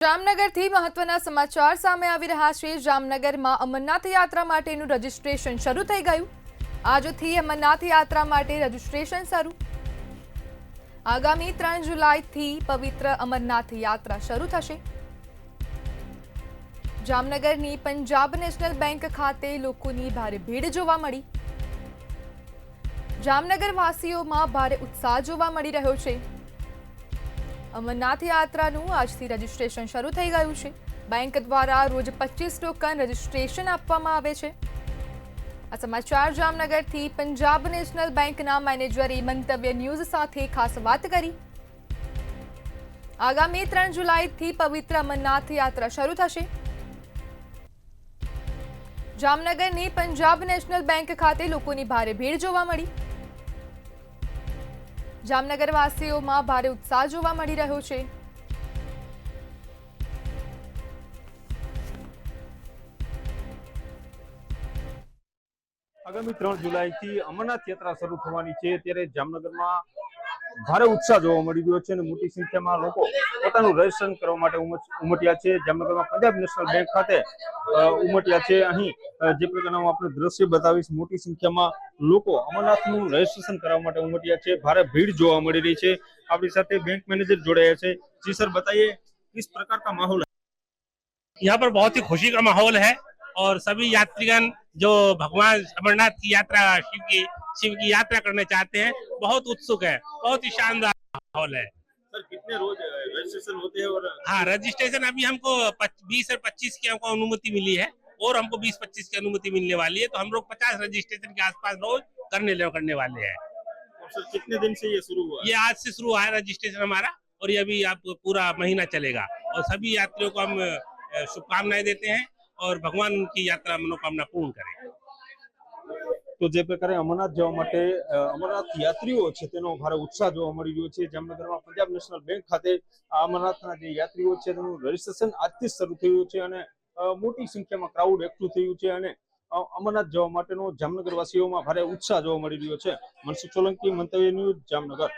જામનગરથી મહત્વના સમાચાર સામે આવી રહ્યા છે। જામનગરમાં અમરનાથ યાત્રા માટેનું રજીસ્ટ્રેશન શરૂ થઈ ગયું। આજથી અમરનાથ યાત્રા માટે રજીસ્ટ્રેશન શરૂ। આગામી 3 જુલાઈથી પવિત્ર અમરનાથ યાત્રા શરૂ થશે। જામનગરની પંજાબ નેશનલ બેંક ખાતે લોકોની ભારે ભીડ જોવા મળી। જામનગર વાસીઓમાં ભારે ઉત્સાહ જોવા મળી રહ્યો છે। અમરનાથ યાત્રાનું આજથી રજીસ્ટ્રેશન શરૂ થઈ ગયું છે। બેંક દ્વારા રોજ 25 ટોકન રજીસ્ટ્રેશન આપવામાં આવે છે। આ સમાચાર જામનગરથી પંજાબ નેશનલ બેંકના મેનેજરે મંતવ્ય ન્યૂઝ સાથે ખાસ વાત કરી। આગામી 3 જુલાઈથી પવિત્ર અમરનાથ યાત્રા શરૂ થશે। જામનગરની પંજાબ નેશનલ બેંક ખાતે લોકોની ભારે ભીડ જોવા મળી। જામનગર વાસીઓમાં ભારે ઉત્સાહ જોવા મળી રહ્યો છે। આગામી 3 જુલાઈથી અમરનાથ યાત્રા શરૂ થવાની છે ત્યારે જામનગરમાં ભારે ઉત્સાહ જોવા મળી રહ્યો છે અને મોટી સંખ્યામાં લોકો પોતાનું રજીસ્ટ્રેશન કરવા માટે ઉમટ્યા છે। જામનગરમાં પંજાબ નેશનલ બેંક ખાતે ઉમટ્યા છે। અહીં જે પ્રકારનું આપણે દ્રશ્ય બતાવીશ, મોટી સંખ્યામાં લોકો અમરનાથનું રજીસ્ટ્રેશન કરવા માટે ઉમટ્યા છે। ભારે ભીડ જોવા મળી રહી છે। આપણી સાથે બેંક મેનેજર જોડાયા છે। जी सर, बताइए किस प्रकार का माहौल है? यहाँ पर बहुत ही खुशी का माहौल है और सभी यात्रीगण जो भगवान अमरनाथ की यात्रा शिव की यात्रा करना चाहते हैं बहुत उत्सुक है। बहुत ही शानदार माहौल है। सर, कितने रोज रजिस्ट्रेशन होते हैं? और हाँ, रजिस्ट्रेशन अभी हमको 20 और 25 की हमको अनुमति मिली है और हमको 20-25 की अनुमति मिलने वाली है, तो हम लोग 50 रजिस्ट्रेशन के आसपास रोज करने वाले हैं। और सर, कितने दिन से ये शुरू हुआ? ये आज से शुरू हुआ है रजिस्ट्रेशन हमारा और ये अभी आप पूरा महीना चलेगा और सभी यात्रियों को हम शुभकामनाएं देते हैं और भगवान उनकी यात्रा मनोकामना पूर्ण करें। તો જે પ્રકારે અમરનાથ જવા માટે અમરનાથ યાત્રીઓ છે તેનો ભારે ઉત્સાહ જોવા મળી રહ્યો છે। જામનગરમાં પંજાબ નેશનલ બેંક ખાતે અમરનાથના જે યાત્રીઓ છે તેનું રજીસ્ટ્રેશન આજથી શરૂ થયું છે અને મોટી સંખ્યામાં ક્રાઉડ એકઠું થયું છે અને અમરનાથ જવા માટેનો જામનગર વાસીઓમાં ભારે ઉત્સાહ જોવા મળી રહ્યો છે। મનસુખ સોલંકી, મંતવ્ય ન્યૂઝ, જામનગર।